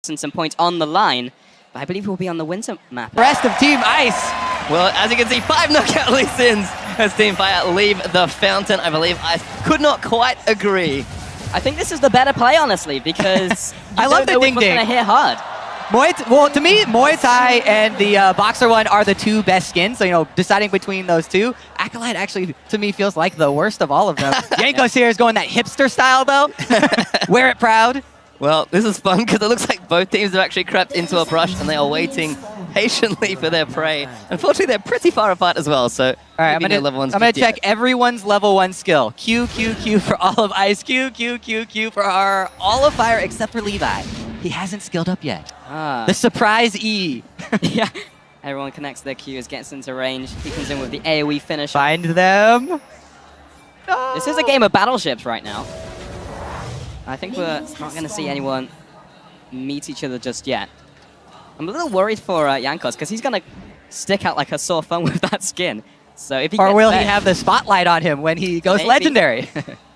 and some points on the line. But I believe we'll be on the winter map. Rest of Team Ice. Well, as you can see, 5 knockout Leesins as Team Fire leave the fountain. I believe Ice could not quite agree. I think this is the better play, honestly, because I love the ding ding. Going to hit hard. Well, to me, Muay Thai and the Boxer one are the two best skins. So, you know, deciding between those two, Acolyte actually, to me, feels like the worst of all of them. Jankos here is going that hipster style, though. Wear it proud. Well, this is fun because it looks like both teams have actually crept into a brush and they are waiting patiently for their prey. Unfortunately, they're pretty far apart as well, so... All right, I'm gonna check everyone's level 1 skill. Q, Q, Q for all of Ice. Q, Q, Q, Q for all of Fire except for Levi. He hasn't skilled up yet. The surprise E. Yeah. Everyone connects their Qs, gets into range. He comes in with the AoE finish. Find them. No. This is a game of battleships right now. I think we're not going to see anyone meet each other just yet. I'm a little worried for Jankos because he's going to stick out like a sore thumb with that skin. So if he or will he have the spotlight on him when he goes legendary?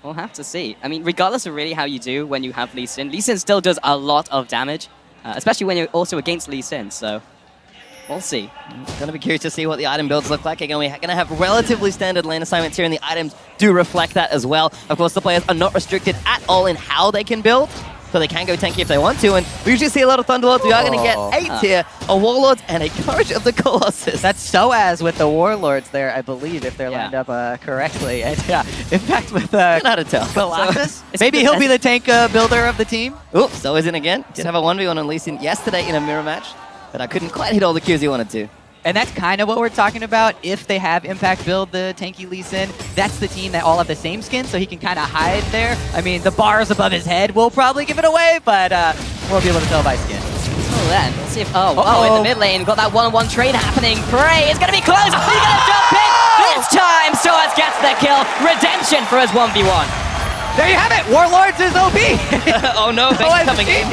We'll have to see. I mean, regardless of really how you do when you have Leesin, Leesin still does a lot of damage, especially when you're also against Leesin, so we'll see. Going to be curious to see what the item builds look like. Again, we're going to have relatively standard lane assignments here, and the items do reflect that as well. Of course, the players are not restricted at all in how they can build, so they can go tanky if they want to, and we usually see a lot of Thunderlords. We are going to get 8 here, a Warlord and a Courage of the Colossus. That's Soaz with the Warlords there, I believe, if they're lined up correctly. And yeah, in fact, with not to tell. Colossus, maybe he'll be the tank builder of the team. Oops, Soaz in again. Did have a 1v1 on Leesin yesterday in a mirror match, but I couldn't quite hit all the Qs he wanted to. And that's kind of what we're talking about. If they have Impact build the tanky Leesin, that's the team that all have the same skin, so he can kind of hide there. I mean, the bars above his head will probably give it away, but we'll be able to tell by skin. Oh, then, let's see if... Oh, in the mid lane, got that one-on-one trade happening. Prey is going to be close. He's going to jump in. This time, Soaz gets the kill. Redemption for his 1v1. There you have it! Warlords is OP! Oh no, Bengi's coming in.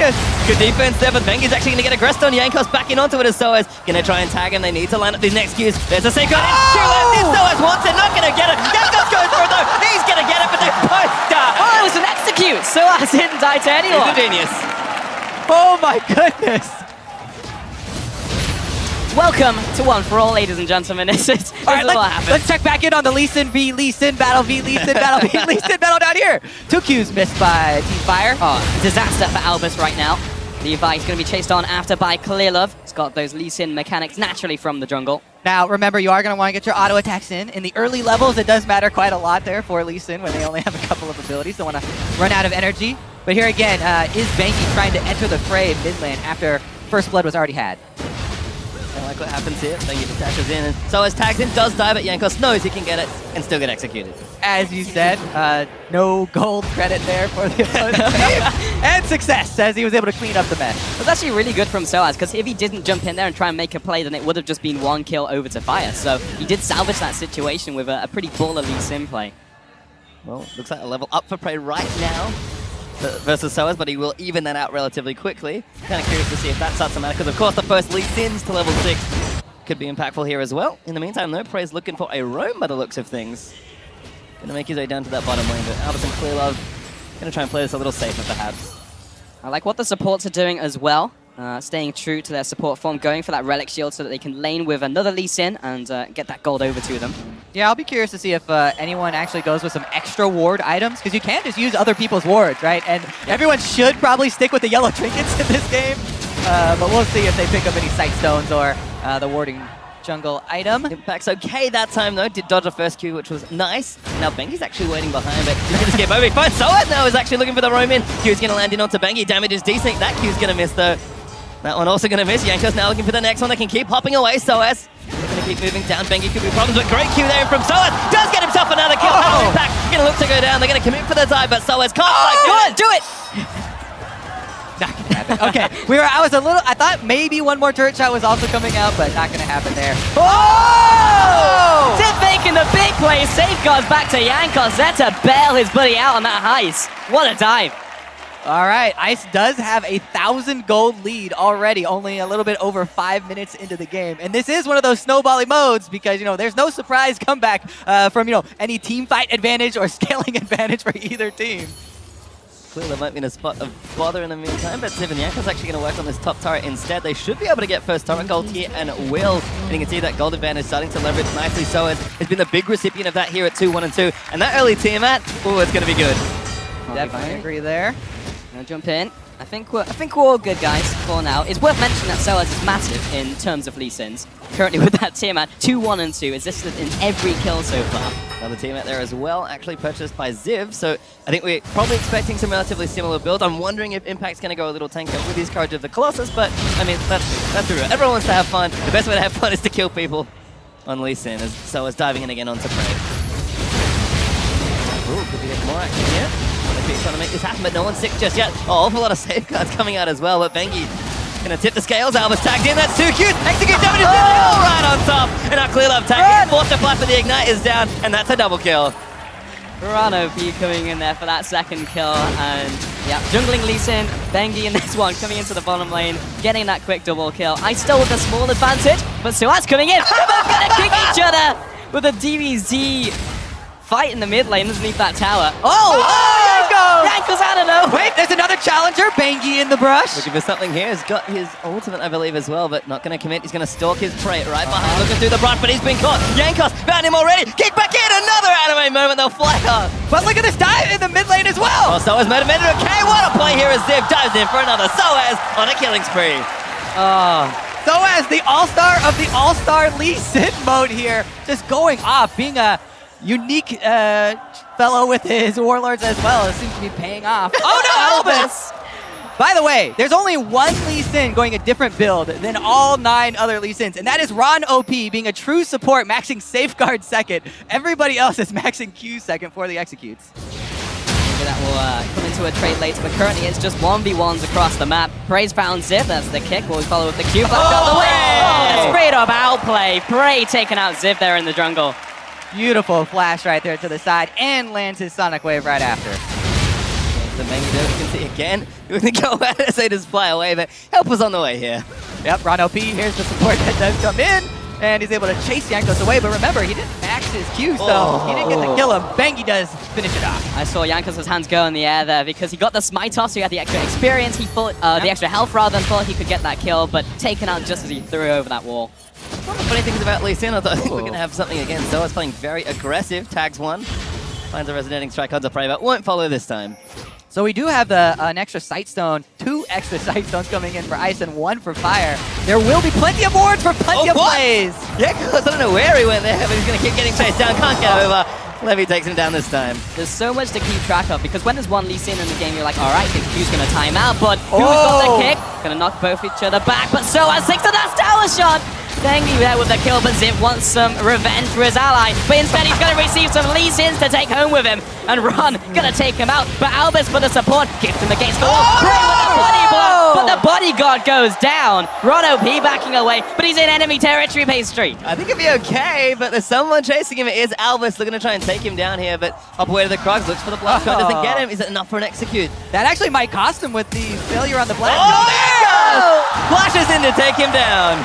Good defense there, but Bengi's actually going to get aggressed on Jankos, backing onto it as Soaz. Going to try and tag him. They need to line up these next Qs. There's a sync on in. Soaz wants it, not going to get it. Jankos goes for it though. He's going to get it, but they both die. Oh, it was an execute. Soaz didn't die to anyone. He's a genius. Oh my goodness. Welcome to One for All, ladies and gentlemen. All right, let's check back in on the Leesin v Leesin battle v Leesin battle v Leesin battle down here. 2 Qs missed by Team Fire. Oh, disaster for Albus right now. Levi is going to be chased on after by Clearlove. He's got those Leesin mechanics naturally from the jungle. Now, remember, you are going to want to get your auto attacks in. In the early levels, it does matter quite a lot there for Leesin when they only have a couple of abilities. Don't want to run out of energy. But here again, is Banky trying to enter the fray mid lane after First Blood was already had? I like what happens here. Banky dashes in, and Soaz tags in, does die, but Jankos knows he can get it and still get executed. As you said, no gold credit there for the opposing team. And success, as he was able to clean up the mess. It was actually really good from Soaz, because if he didn't jump in there and try and make a play, then it would have just been 1 kill over to Fire. So he did salvage that situation with a pretty baller Leesin play. Well, looks like a level up for Prey right now versus Soaz, but he will even that out relatively quickly. Kind of curious to see if that starts to matter, because of course the first Leesins to level 6 could be impactful here as well. In the meantime, though, Prey's looking for a roam by the looks of things. Gonna make his way down to that bottom lane, but Albus and Clearlove gonna try and play this a little safer perhaps. I like what the supports are doing as well. Staying true to their support form, going for that Relic Shield so that they can lane with another Leesin and get that gold over to them. Yeah, I'll be curious to see if anyone actually goes with some extra ward items, because you can just use other people's wards, right? And everyone should probably stick with the yellow trinkets in this game, but we'll see if they pick up any sight stones or the warding jungle item. Impact's okay that time though, did dodge a first Q, which was nice. Now Banky's actually waiting behind, but he's gonna skip over. He finds Soaz now, is actually looking for the roam in. Q's gonna land in onto Banky, damage is decent. That Q's gonna miss though. That one also gonna miss. Jankos now looking for the next one. They can keep hopping away. Soaz, they're gonna keep moving down. Banky could be problems, but great Q there from Soaz. Does get himself another kill. Impact gonna look to go down. They're gonna commit for the dive, but Soaz can't. Do it! Not gonna happen. Okay, I thought maybe one more turret shot was also coming out, but not gonna happen there. Oh! Tip making the big play. Safeguards back to Jankos. That's to bail his buddy out on that heist. What a dive. All right, Ice does have a 1,000 gold lead already, only a little bit over 5 minutes into the game. And this is one of those snowballing modes because, there's no surprise comeback from, any team fight advantage or scaling advantage for either team. Clearly might be in a spot of bother in the meantime, but Ziv and Yanko's actually going to work on this top turret instead. They should be able to get first turret gold here and will. And you can see that gold advantage starting to leverage nicely. So has been the big recipient of that here at 2-1 and 2. And that early Tiamat, oh, it's going to be good. Definitely agree there. Gonna jump in. I think we're all good, guys, for now. It's worth mentioning that SOAS is massive in terms of Leesins. Currently with that Tiamat, 2-1 and 2, assisted in every kill so far. Another Tiamat there as well, actually purchased by Ziv. So I think we're probably expecting some relatively similar builds. I'm wondering if Impact's going to go a little tanker with his Courage of the Colossus, but I mean, that's true. Everyone wants to have fun. The best way to have fun is to kill people on Leesin, as SOAS diving in again onto Prey. Ooh, could be more action here. Trying to make this happen, but no one's sick just yet. Oh, awful lot of safeguards coming out as well, but Bengi gonna tip the scales. Albus tagged in, that's too cute. Execute damage is all right on top. And our clear love tag, forced to flat, but the ignite is down, and that's a double kill. Rano B coming in there for that second kill, and yeah, jungling Leesin, Bengi in this one, coming into the bottom lane, getting that quick double kill. I still with a small advantage, but SOAS coming in. They're both gonna kick each other with a DBZ fight in the mid lane underneath that tower. Yanko's out of nowhere. Wait, there's another challenger. Bengi in the brush. Looking for something here. He's got his ultimate, I believe, as well, but not going to commit. He's going to stalk his prey right behind, looking through the brush, but he's been caught. Yankos found him already. Kick back in. Another anime moment. They'll fly off. But look at this dive in the mid lane as well. Oh, SOAS motivated. Okay, what a play here as Ziv dives in for another. SOAS on a killing spree. SOAS, the all-star of the all-star Leesin mode here, just going off, being a unique fellow with his warlords as well. It seems to be paying off. Oh no, Albus! By the way, there's only one Leesin going a different build than all 9 other Leesins, and that is Ron OP being a true support, maxing Safeguard second. Everybody else is maxing Q second for the executes. Maybe that will come into a trade later, but currently it's just 1v1s across the map. Prey's found Ziv, that's the kick. Will we follow with the Q? Straight up outplay. Prey taking out Ziv there in the jungle. Beautiful flash right there to the side, and lands his Sonic Wave right after. The Bengi you can see again. We're going to go ahead and say just fly away, but help was on the way here. Yep, Ron OP, here's the support that does come in, and he's able to chase Yankos away, but remember, he didn't max his Q, so he didn't get to kill him. Bengi does finish it off. I saw Yankos' hands go in the air there because he got the smite off, so he had the extra experience. He thought, the extra health rather, and thought he could get that kill, but taken out just as he threw over that wall. One of the funny things about Leesin, I think we're going to have something again. SOAS playing very aggressive, tags one, finds a resonating strike onto Prey, but won't follow this time. So we do have an extra Sight Stone, 2 extra Sight Stones coming in for Ice and 1 for Fire. There will be plenty of wards for plenty of plays. Yeah, because I don't know where he went there, but he's going to keep getting chased down, can't get over. Levy takes him down this time. There's so much to keep track of, because when there's one Leesin in the game, you're like, all right, who's going to time out, but who's got the kick? Going to knock both each other back, but SOAS 6 to that tower shot. Bengi there with the kill, but Ziv wants some revenge for his ally. But instead, he's going to receive some Leesins to take home with him. And Ron going to take him out. But Albus for the support gets him against the wall. Prey with the body block, but the bodyguard goes down. Ron OP backing away, but he's in enemy territory pastry. I think he'll be okay, but there's someone chasing him. It is Albus. They're going to try and take him down here, but up away to the Crocs, looks for the blast shot, doesn't get him. Is it enough for an execute? That actually might cost him with the failure on the blast. Oh, there it goes! Flashes in to take him down.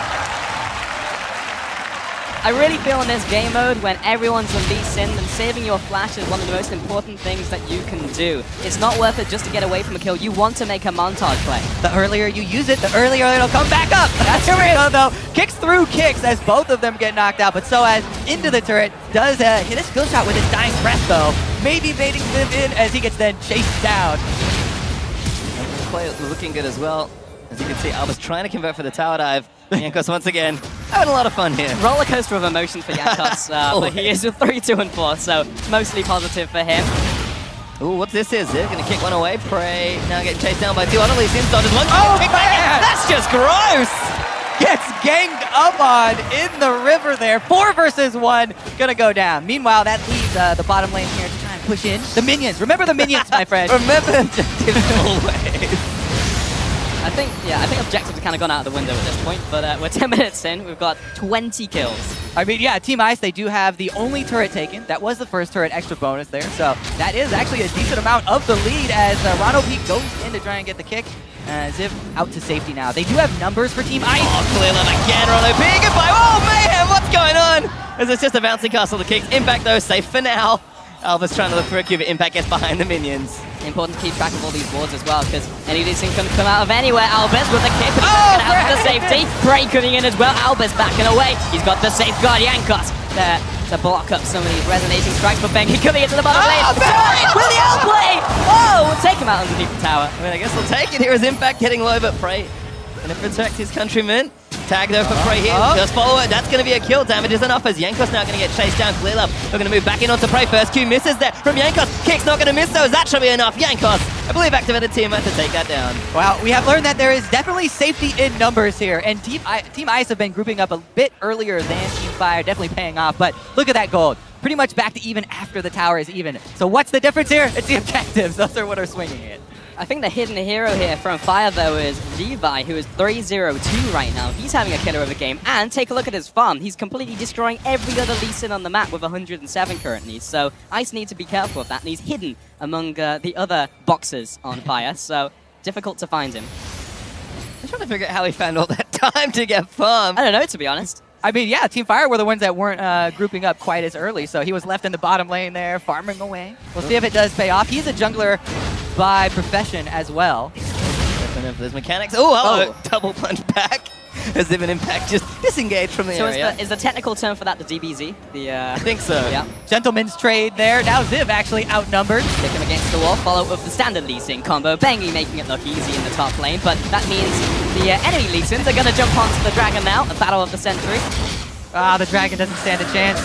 I really feel in this game mode, when everyone's a Leesin, then saving your flash is one of the most important things that you can do. It's not worth it just to get away from a kill. You want to make a montage play. The earlier you use it, the earlier it'll come back up. That's true, though. Kicks through kicks as both of them get knocked out, but SOAS into the turret does hit a skill shot with his dying breath, though. Maybe baiting Ziv in as he gets then chased down. Play looking good as well. As you can see, Albus trying to convert for the tower dive. Yankos once again having a lot of fun here. Roller coaster of emotions for Yankos, but he is with 3, 2, and 4, so mostly positive for him. Ooh, what's this is? They're going to kick one away. Prey now getting chased down by 2 other Leesin. Dodges one. Oh, kick man! back in. That's just gross! Gets ganged up on in the river there. 4 versus 1 gonna go down. Meanwhile, that leaves the bottom lane here to try and push in the minions. Remember the minions, my friend. Remember the objectives always. I think objectives have kind of gone out of the window at this point, but we're 10 minutes in. We've got 20 kills. I mean, yeah, Team Ice, they do have the only turret taken. That was the first turret extra bonus there, so that is actually a decent amount of the lead as Ron OP goes in to try and get the kick. Ziv out to safety now. They do have numbers for Team Ice. Oh, clear line again, Ron OP. Goodbye. Oh, mayhem, what's going on? As it's just a bouncing castle, the kicks. Impact, though, safe for now. Alva's trying to look for a Q, but Impact gets behind the minions. Important to keep track of all these wards as well, because any Leesin can come out of anywhere. Albus with the kick, but he's going to have the safety. Bray coming in as well. Albus backing away. He's got the safeguard. Jankos there to block up some of these resonating strikes, but Bengi coming into the bottom lane. With the outplay! Oh, we'll take him out underneath the tower. I mean, I guess we'll take it here as Impact getting low, but Prey gonna protect his countrymen. Tag though for Prey here. Just follow it. That's going to be a kill. Damage is enough as Jankos now going to get chased down. Clear up. We're going to move back in onto Prey. First Q misses there from Jankos. Kick's not going to miss though. That should be enough. Jankos, I believe, activated Tiamat to take that down. Well, we have learned that there is definitely safety in numbers here, and Team Ice have been grouping up a bit earlier than Team Fire, definitely paying off. But look at that gold. Pretty much back to even after the tower is even. So what's the difference here? It's the objectives. Those are what are swinging it. I think the hidden hero here from Fire, though, is Levi, who is 3-0-2 right now. He's having a killer of a game. And take a look at his farm. He's completely destroying every other Leesin on the map with 107 currently. So Ice need to be careful of that. And he's hidden among the other boxers on Fire. So difficult to find him. I'm trying to figure out how he found all that time to get farm. I don't know, to be honest. I mean, yeah, Team Fire were the ones that weren't grouping up quite as early, so he was left in the bottom lane there, farming away. We'll see if it does pay off. He's a jungler by profession as well. There's mechanics. Oh, double punch back. As if an Impact just disengaged from the area. So is the technical term for that the DBZ? I think so. Yeah. Gentleman's trade there. Now Ziv actually outnumbered. Kick him against the wall, follow up with the standard Leesin combo. Bengi making it look easy in the top lane, but that means the enemy Leesins are going to jump onto the dragon now. A battle of the century. Ah, the dragon doesn't stand a chance.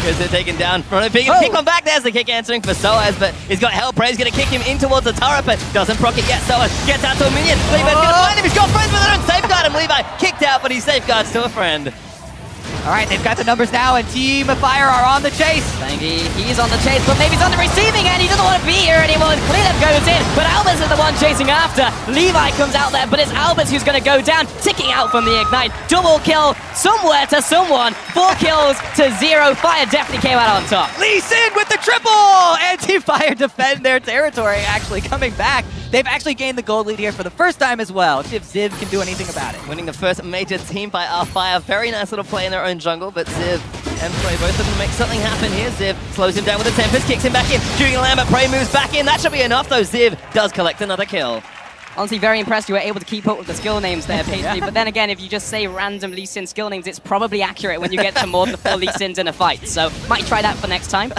Because they're taken down front of Big. Kick on back. There's the kick answering for Soaz, but he's got Hell. Prey's going to kick him in towards the turret, but doesn't proc it yet. Soaz gets out to a minion. Levi's going to find him. He's got friends with it and safeguard him. Levi kicked out, but he safeguards to a friend. All right, they've got the numbers now, and Team Fire are on the chase. Bengi, he's on the chase, but maybe he's on the receiving end. He doesn't want to be here anymore. Cleanup goes in, but Albus is the one chasing after. Levi comes out there, but it's Albus who's going to go down, ticking out from the Ignite. Double kill somewhere to someone. 4 kills to 0. Fire definitely came out on top. Leesin with the triple! And Team Fire defend their territory, actually coming back. They've actually gained the gold lead here for the first time as well. See if Ziv can do anything about it. Winning the first major team by our Fire. Very nice little play in their own jungle, but Ziv and Prey both of them make something happen here. Ziv slows him down with the Tempest, kicks him back in. Shooting a Lambert, Prey moves back in. That should be enough though. Ziv does collect another kill. Honestly, very impressed you were able to keep up with the skill names there, Paisley. Yeah. But then again, if you just say random Leesin skill names, it's probably accurate when you get to more than 4 Leesins in a fight. So might try that for next time.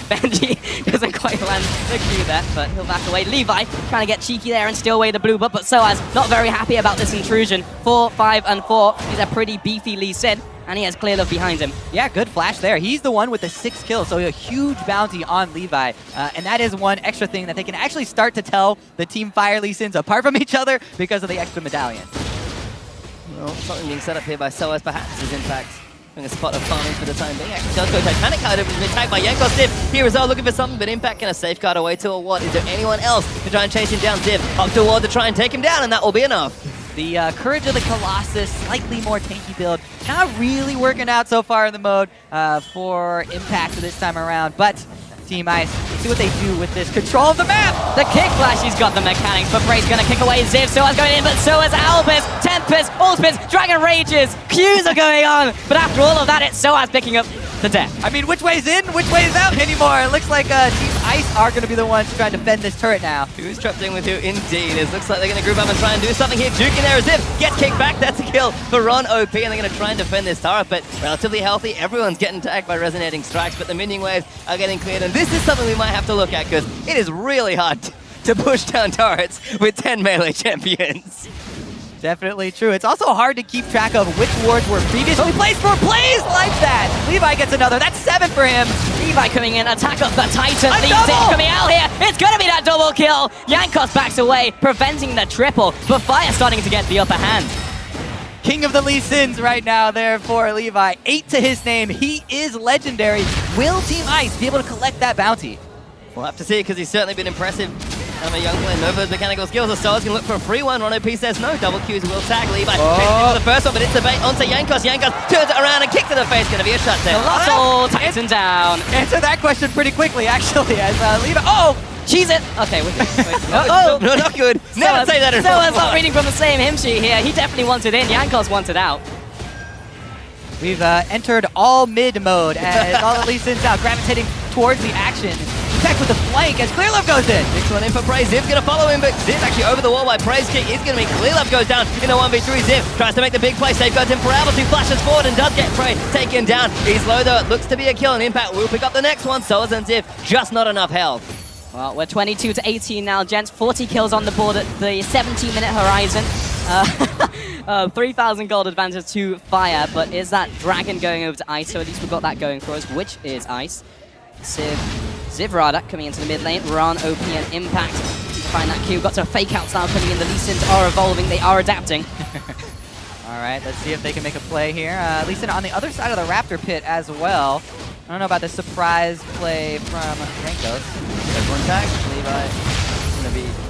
Benji doesn't quite land the Q there, but he'll back away. Levi trying to get cheeky there and steal away the blue buff, but Soaz not very happy about this intrusion. 4, 5, and 4. He's a pretty beefy Leesin, and he has clear love behind him. Yeah, good flash there. He's the one with the 6 kills, so a huge bounty on Levi. And that is one extra thing that they can actually start to tell the Team Fire Leesins apart from each other because of the extra medallion. Well, something being set up here by Soaz, perhaps his Impact. A spot of farming for the time being. Actually does go Titanic Card, but he's been attacked by Jankos. Ziv here as well, looking for something, but Impact going to safeguard away to a what? Is there anyone else to try and chase him down? Ziv up to a wall to try and take him down, and that will be enough. The Courage of the Colossus, slightly more tanky build. Not really working out so far in the mode for Impact this time around, but Team Ice, see what they do with this control of the map. The kick flash, he's got the mechanics, but Bray's going to kick away Ziv. Soaz going in, but so is Albus. Tempest, Allspins, Dragon Rages. Qs are going on, but after all of that, it's Soaz picking up the death. I mean, which way's in, which way's out anymore? It looks like Team Ice are going to be the ones trying to defend this turret now. Who's trapped in with who? Indeed. It looks like they're going to group up and try and do something here. Duke in there as Ziv gets kicked back. That's a kill for Ron OP, and they're going to try and defend this turret, but relatively healthy. Everyone's getting tagged by resonating strikes, but the minion waves are getting cleared, and this is something we might have to look at because it is really hard to push down turrets with 10 melee champions. Definitely true. It's also hard to keep track of which wards were previously placed for plays like that. Levi gets another. That's 7 for him. Levi coming in, attack up the Titan. A Leesin double! coming out here. It's going to be that double kill. Jankos backs away, preventing the triple, but Fire starting to get the upper hand. King of the Leesins right now there for Levi. 8 to his name. He is legendary. Will Team Ice be able to collect that bounty? We'll have to see because he's certainly been impressive. I'm a young player, no those mechanical skills, so Soaz can look for a free one. Ron OP says no, double Qs will tag Levi. For the first one, but it's the bait onto Jankos. Jankos turns it around and kicks to the face. Going to be a shutdown. Colossal Titan down. Answer that question pretty quickly, actually, as Levi. Oh! Cheese it. Okay, wait. No, not good. Never say that in Soaz not reading from the same hymn sheet here. He definitely wanted in. Jankos wanted out. We've entered all mid mode as all the Leesins now gravitating towards the action. Protect with the flank as Clearlove goes in. Next one in for Prey. Ziv's going to follow him, but Ziv actually over the wall by Prey's kick is going to mean Clearlove goes down in a 1v3. Ziv tries to make the big play, safeguards him for Albus, who flashes forward and does get Prey taken down. He's low though, it looks to be a kill, and Impact will pick up the next one. So is Ziv, just not enough health. Well, we're 22 to 18 now, gents. 40 kills on the board at the 17-minute horizon. 3,000 gold advantage to Fire, but is that Dragon going over to Ice? So at least we've got that going for us, which is Ice. Ziv rather, coming into the mid lane. Ron, OP, and Impact to find that Q. Got some fake outs now coming in. The Leesins are evolving, they are adapting. All right, let's see if they can make a play here. Leesin on the other side of the Raptor pit as well. I don't know about the surprise play from Yankos. There's one tag. Levi going to be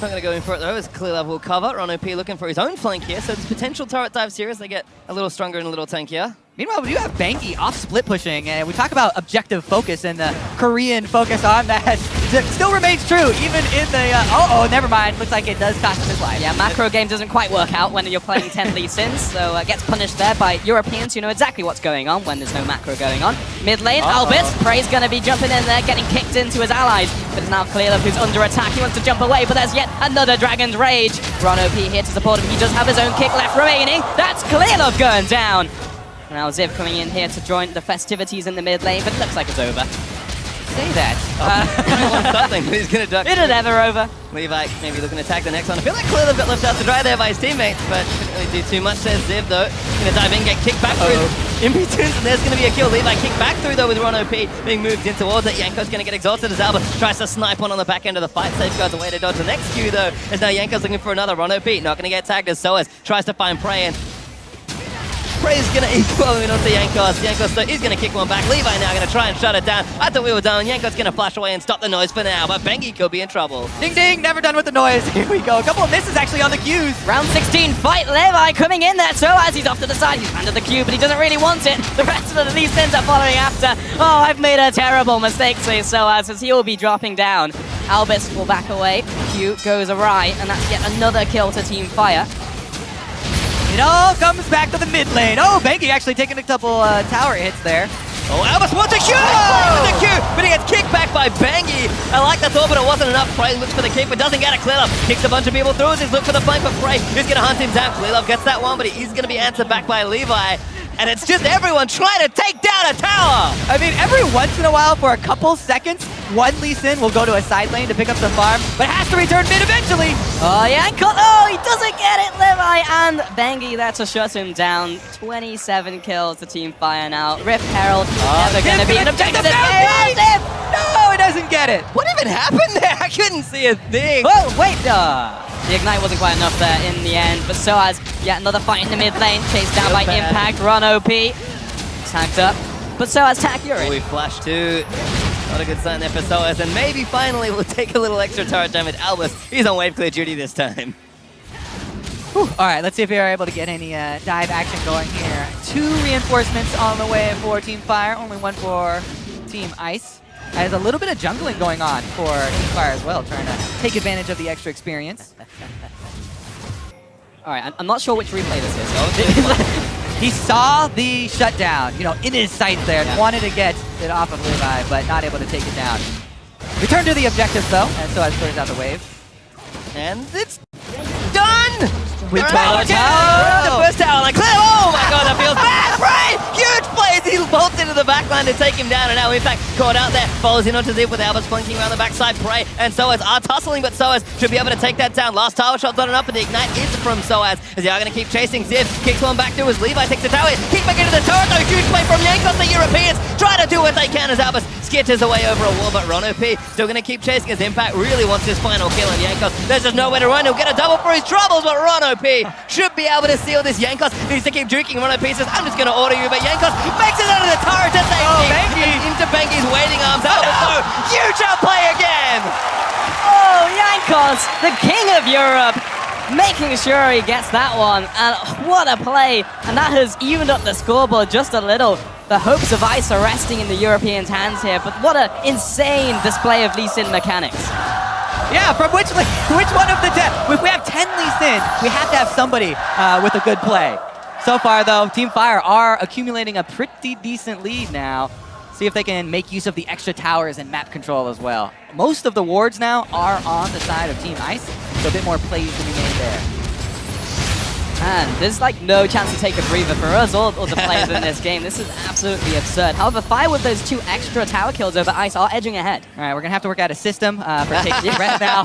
not going to go in for it though, as Clearlove will cover. Ron OP looking for his own flank here, so it's potential turret dive series. They get a little stronger and a little tankier. Meanwhile, we do have Banky off split pushing, and we talk about objective focus and the Korean focus on that. It still remains true, even in the, never mind. Looks like it does cost him his life. Yeah, macro game doesn't quite work out when you're playing 10 Leesins, so gets punished there by Europeans who know exactly what's going on when there's no macro going on. Mid lane, Albus, Prey's going to be jumping in there, getting kicked into his allies, but it's now Clearlove who's under attack. He wants to jump away, but there's yet another Dragon's Rage. Ron OP here to support him. He does have his own kick left remaining. That's Clearlove going down. Now Ziv coming in here to join the festivities in the mid lane, but it looks like it's over. Say that. Something, but he's going to duck. Is it ever over? Levi maybe looking to attack the next one. I feel like Clearlove got left out to dry there by his teammates, but couldn't really do too much. Says Ziv though. Going to dive in, get kicked back through. Impotence, and there's going to be a kill. Levi kicked back through though with Ron OP being moved in towards it. Yanko's going to get exhausted as Alba tries to snipe one on the back end of the fight. Safeguards away to dodge the next Q though, as now Yanko's looking for another. Ron OP not going to get tagged as Soas tries to find Prey, and Prey's going to equal in onto Yankos. Yankos though is going to kick one back. Levi now going to try and shut it down. I thought we were done. Yankos going to flash away and stop the noise for now, but Bengi could be in trouble. Ding ding, never done with the noise. Here we go. A couple of misses actually on the Qs. Round 16 fight, Levi coming in there. So as he's off to the side, he's landed the Q, but he doesn't really want it. The rest of the Leesins are following after. Oh, I've made a terrible mistake, says Soaz, as he will be dropping down. Albus will back away. Q goes awry, and that's yet another kill to Team Fire. It all comes back to the mid lane. Oh, Banky actually taking a couple tower hits there. Oh, Albus wants a Q! With the Q, but he gets kicked back by Bangy. I like the thought, but it wasn't enough. Prey looks for the kick, but doesn't get it. Clearlove kicks a bunch of people through as he's looking for the flank, but Prey is going to hunt him down. Clearlove gets that one, but he's going to be answered back by Levi. And it's just everyone trying to take down a tower! I mean, every once in a while, for a couple seconds, one Leesin will go to a side lane to pick up some farm, but has to return mid eventually! Oh, yeah, oh, he doesn't get it, Levi, and Bengi there to shut him down. 27 kills to Team Fire now. Rift Herald, never going to be an objective. No, it doesn't get it! What even happened there? I couldn't see a thing. Oh, wait, the Ignite wasn't quite enough there in the end, but Soaz, yet another fight in the mid lane, chased down by Impact. Ron OP, tagged up, but Soaz tag, you're in. We flash too. Not a good sign there for Soaz, and maybe finally we'll take a little extra turret time with Albus. He's on wave clear duty this time. Whew. All right, let's see if we are able to get any dive action going here. 2 reinforcements on the way for Team Fire, only 1 for Team Ice. There's a little bit of jungling going on for Team Fire as well, trying to take advantage of the extra experience. All right, I'm not sure which replay this is. He saw the shutdown, in his sights there, and wanted to get it off of Levi, but not able to take it down. Return to the objectives though, and so as clears out the wave. And it's done! We took the tower! The first tower, like, clear! Oh my god, that feels bad! Prey! Huge plays! He bolts into the backline to take him down, and now Impact caught out there. Follows in onto Ziv with Albus flanking around the backside. Prey and Soaz are tussling, but Soaz should be able to take that down. Last tower shot's not enough, but the Ignite is from Soaz, as they are going to keep chasing. Ziv kicks one back through as Levi takes the tower. Kick back into the turret, though. Huge play from Yankos. The Europeans try to do what they can as Albus skitters away over a wall, but Ron OP still going to keep chasing as Impact really wants his final kill, and Yankos, there's just nowhere to run. He'll get a double for his troubles, but Ron OP should be able to seal this. Yankos needs to keep juking. Ron OP says, I'm just going to order you, but Yankos makes it out of the turret to safety. Into Bengi's waiting arms. Oh, huge outplay again! Oh, Yankos, the king of Europe, making sure he gets that one. And what a play. And that has evened up the scoreboard just a little. The hopes of Ice are resting in the Europeans' hands here, but what an insane display of Leesin mechanics. Yeah, from which one of the 10? If we have 10 Leesin, we have to have somebody with a good play. So far, though, Team Fire are accumulating a pretty decent lead now. See if they can make use of the extra towers and map control as well. Most of the wards now are on the side of Team Ice, so a bit more plays to be made there. And there's like no chance to take a breather for us or the players in this game. This is absolutely absurd. However, Fire with those 2 extra tower kills over Ice are edging ahead. All right, we're going to have to work out a system for taking a breath now.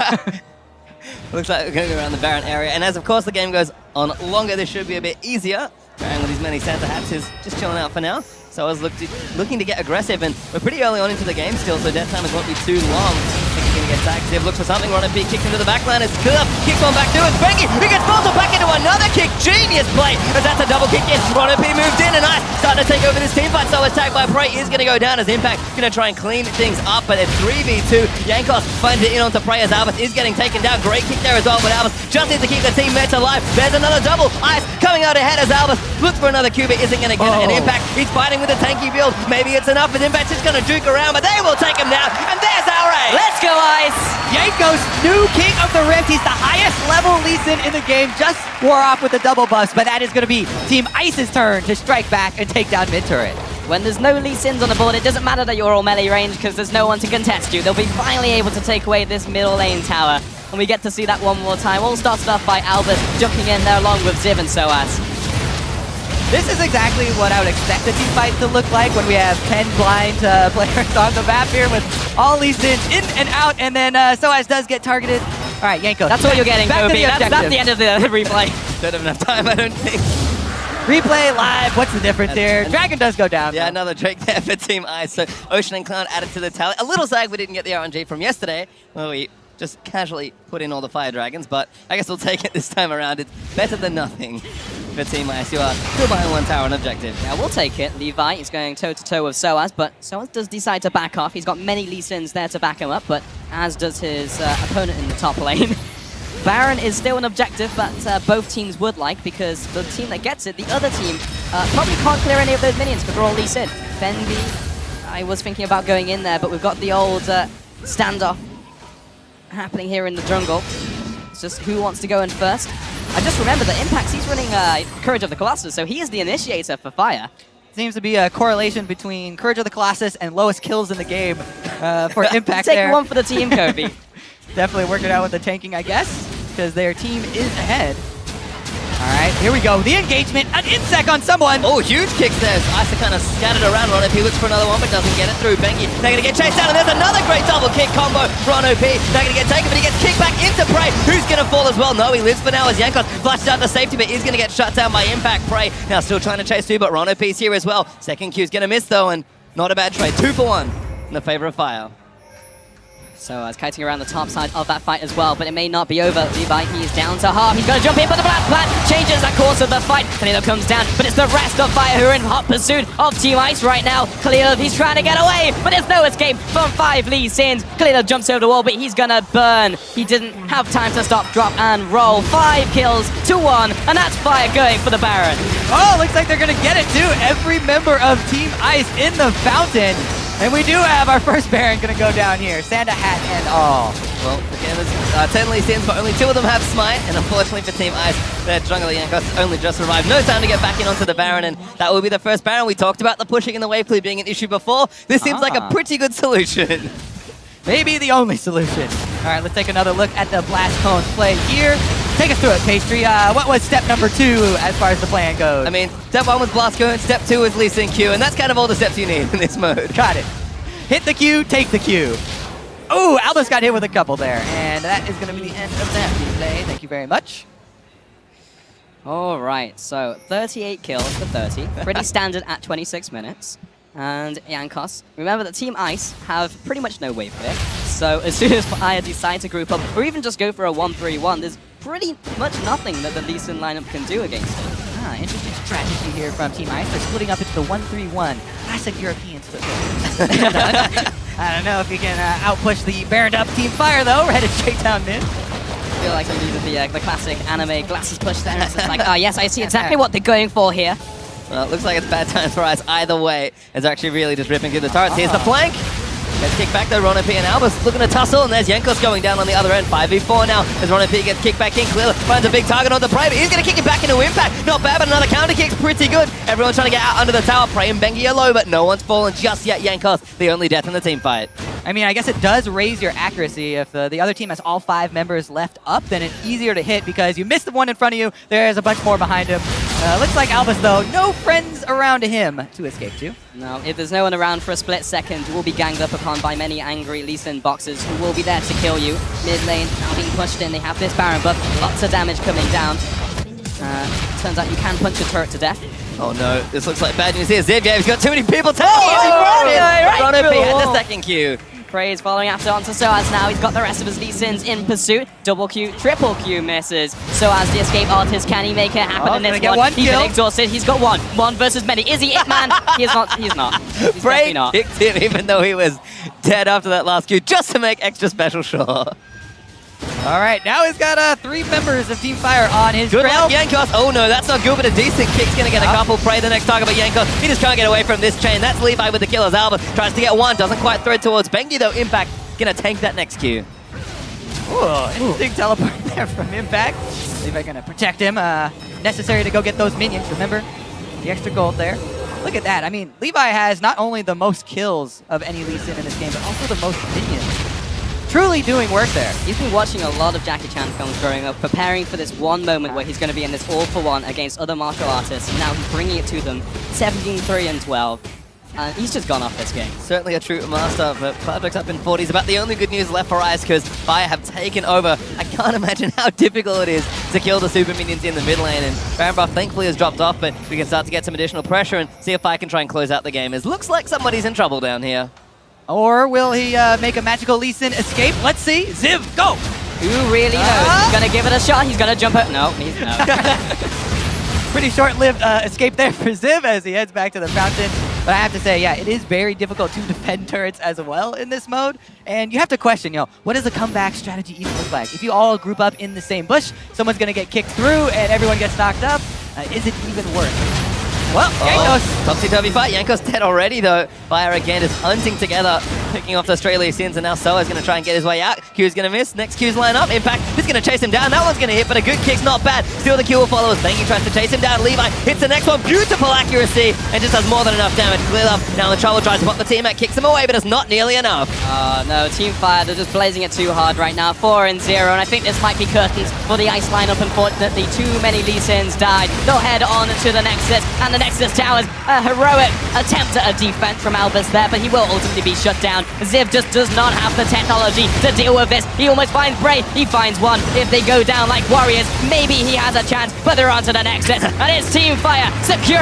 Looks like we're going to go around the Baron area. And as, of course, the game goes on longer, this should be a bit easier. Baron with his many Santa hats is just chilling out for now. So I was looking to get aggressive, and we're pretty early on into the game still, so death time won't be too long. I think he's going to get tagged. Ziv looks for something. oninle kicks into the backline. It's clear. Kicks one back to it. Bengi, who gets bolted back into another kick. Genius play, as that's a double kick in. oninle moved in, and Ice starting to take over this team fight. So his tag by Prey is going to go down as Impact going to try and clean things up, but it's 3v2. Jankos finds it in onto Prey as Albus is getting taken down. Great kick there as well, but Albus just needs to keep the teammates alive. There's another double. Ice coming out ahead as Albus looks for another Q, but isn't going to get it. And Impact, he's fighting with a tanky build. Maybe it's enough, but Impact's just going to juke around, but they will take him down. And there's our A. Let's go, Ice! Yanko's new King of the Rift. He's the highest level Leesin in the game. Just wore off with the double buffs, but that is going to be Team Ice's turn to strike back and take down mid turret. When there's no Leesins on the board, it doesn't matter that you're all melee range because there's no one to contest you. They'll be finally able to take away this middle lane tower. And we get to see that one more time. All started off by Albus jumping in there along with Ziv and Soaz. This is exactly what I would expect the team fight to look like when we have 10 blind players on the map here with all Leesin in and out, and then Soaz does get targeted. All right, Yanko. That's what you're getting, back Kobe. to the That's the end of the replay. Don't have enough time, I don't think. Replay live. What's the difference here? Dragon does go down. Yeah, though. another Drake there for Team Ice. So Ocean and Cloud added to the tally. A little sad we didn't get the RNG from yesterday. Well, we just casually put in all the Fire Dragons, but I guess we'll take it this time around. It's better than nothing for Team Ice. You are still behind 1 tower on objective. Yeah, we'll take it. Levi is going toe-to-toe with Soaz, but Soaz does decide to back off. He's got many Leesins there to back him up, but as does his opponent in the top lane. Baron is still an objective, but both teams would like, because the team that gets it, the other team, probably can't clear any of those minions because they're all Leesin. Bengi, I was thinking about going in there, but we've got the old standoff happening here in the jungle. It's just who wants to go in first. I just remember that Impacts, he's running Courage of the Colossus, so he is the initiator for Fire. Seems to be a correlation between Courage of the Colossus and lowest kills in the game for Impact Take there. one for the team, Kobe. Definitely working out with the tanking, I guess, because their team is ahead. All right, here we go. The engagement, an insect on someone. Oh, huge kicks there. Ice are kind of scattered around. oninle looks for another one, but doesn't get it through. Bengi, they're going to get chased down, and there's another great double kick combo for oninle. They're going to get taken, but he gets kicked back into Prey. Who's going to fall as well? No, he lives for now as Jankos flashes out to safety, but he's going to get shut down by Impact. Prey now still trying to chase through, but oninle's here as well. Second Q's going to miss, though, and not a bad trade. 2 for 1 in the favor of Fire. So kiting around the top side of that fight as well, but it may not be over. Levi, he is down to half. He's going to jump in, but the Black Plant changes the course of the fight. Khalilov comes down, but it's the rest of Fire who are in hot pursuit of Team Ice right now. Khalilov, he's trying to get away, but there's no escape from 5 Leesins. Khalilov jumps over the wall, but he's going to burn. He didn't have time to stop, drop, and roll. 5 kills to 1, and that's Fire going for the Baron. Oh, looks like they're going to get it, too. Every member of Team Ice in the fountain. And we do have our first Baron going to go down here. Santa hat and all. Well, again, there's 10 Leesins, but only 2 of them have Smite, and unfortunately for Team Ice, their jungler Jankos only just survived. No time to get back in onto the Baron, and that will be the first Baron. We talked about the pushing and the wave clear being an issue before. This seems like a pretty good solution. Maybe the only solution. All right, let's take another look at the Blast Cone play here. Take us through it, Pastry. What was step number 2 as far as the plan goes? I mean, step 1 was Blast Cone, step 2 was Leesin Q, and that's kind of all the steps you need in this mode. Got it. Hit the Q, take the Q. Oh, Albus got hit with a couple there, and that is going to be the end of that replay. Thank you very much. All right, so 38 kills for 30. Pretty standard at 26 minutes. And Jankos, remember that Team Ice have pretty much no wave clear. So as soon as Fire decide to group up, or even just go for a 1-3-1, there's pretty much nothing that the Leesin lineup can do against it. Interesting strategy here from Team Ice. They're splitting up into the 1-3-1. Classic European split. I don't know if you can outpush the Baroned up Team Fire, though. We're headed straight down mid. I feel like we needed the classic anime glasses push there. It's just like, oh yes, I see exactly what they're going for here. Well, it looks like it's bad times for Ice either way. It's actually really just ripping through the turrets. Here's the flank. Gets kicked back though, Rono P and Albus looking to tussle, and there's Jankos going down on the other end. 5v4 now as Rono P gets kicked back in. Clearly finds a big target on the Prey, but he's going to kick it back into Impact. Not bad, but another counter kick's pretty good. Everyone's trying to get out under the tower. Prey and Bengi are low, but no one's fallen just yet. Jankos, the only death in the team fight. I mean, I guess it does raise your accuracy. If the other team has all 5 members left up, then it's easier to hit because you missed the one in front of you. There's a bunch more behind him. Looks like Albus, though, no friends around him to escape to. No, if there's no one around for a split second, you will be ganged up upon by many angry Leesin boxers who will be there to kill you. Mid lane now being pushed in. They have this Baron buff. Lots of damage coming down. Turns out you can punch a turret to death. Oh no, this looks like bad news here. Ziv, yeah, he's got too many people taking Rono P had the second Q. Prey is following after onto Soaz now. He's got the rest of his Leesins in pursuit. Double Q, triple Q misses. Soaz, the escape artist, can he make it happen in this one? He's been exhausted. He's got one. One versus many. Is he it, man? He is not. He's not. He's Prey definitely not. kicked him even though he was dead after that last Q, just to make extra special sure. All right, now he's got 3 members of Team Fire on his Good trail. luck, Jankos. Oh no, that's not good, but a decent kick's gonna get a couple. Prey the next target, but Jankos, he just can't get away from this chain. That's Levi with the killer's Albert. Tries to get one, doesn't quite thread towards Bengi though. Impact gonna tank that next Q. Ooh, interesting teleport there from Impact. Levi gonna protect him. Necessary to go get those minions, remember? The extra gold there. Look at that. I mean, Levi has not only the most kills of any Leesin in this game, but also the most minions. Truly doing work there. He's been watching a lot of Jackie Chan films growing up, preparing for this one moment where he's going to be in this all-for-one against other martial artists, and now he's bringing it to them. 17-3 and 12. He's just gone off this game. Certainly a true master, but Cloudberg's up in 40s. About the only good news left for Ice, because Fire have taken over. I can't imagine how difficult it is to kill the super minions in the mid lane, and Baron buff thankfully has dropped off, but we can start to get some additional pressure and see if Fire can try and close out the game. It looks like somebody's in trouble down here. Or will he make a magical Leesin escape? Let's see. Ziv, go! Who really knows? He's going to give it a shot. He's going to jump out. No, he's no. Pretty short-lived escape there for Ziv as he heads back to the fountain. But I have to say, yeah, it is very difficult to defend turrets as well in this mode. And you have to question, what does a comeback strategy even look like? If you all group up in the same bush, someone's going to get kicked through and everyone gets knocked up. Is it even worth it? Well, Jankos. Topsy-turvy fight. Jankos dead already, though. Fire again is hunting together, picking off the Australia sins, and now Soa's going to try and get his way out. Q's going to miss. Next Q's line up. Impact is going to chase him down. That one's going to hit, but a good kick's not bad. Still the Q will follow as Bengi tries to chase him down. Levi hits the next one. Beautiful accuracy, and just does more than enough damage. Clear up. Now the trouble tries to pop the teammate, kicks him away, but it's not nearly enough. No, Team Fire, they're just blazing it too hard right now. 4 and 0, and I think this might be curtains for the ice lineup. Unfortunately, too many Leesins died. They'll head on to the Nexus, and the Nexus towers. A heroic attempt at a defense from Albus there, but he will ultimately be shut down. Ziv just does not have the technology to deal with this. He almost finds Bray. He finds one. If they go down like warriors, maybe he has a chance, but they're on to the Nexus, and it's Team Fire secure.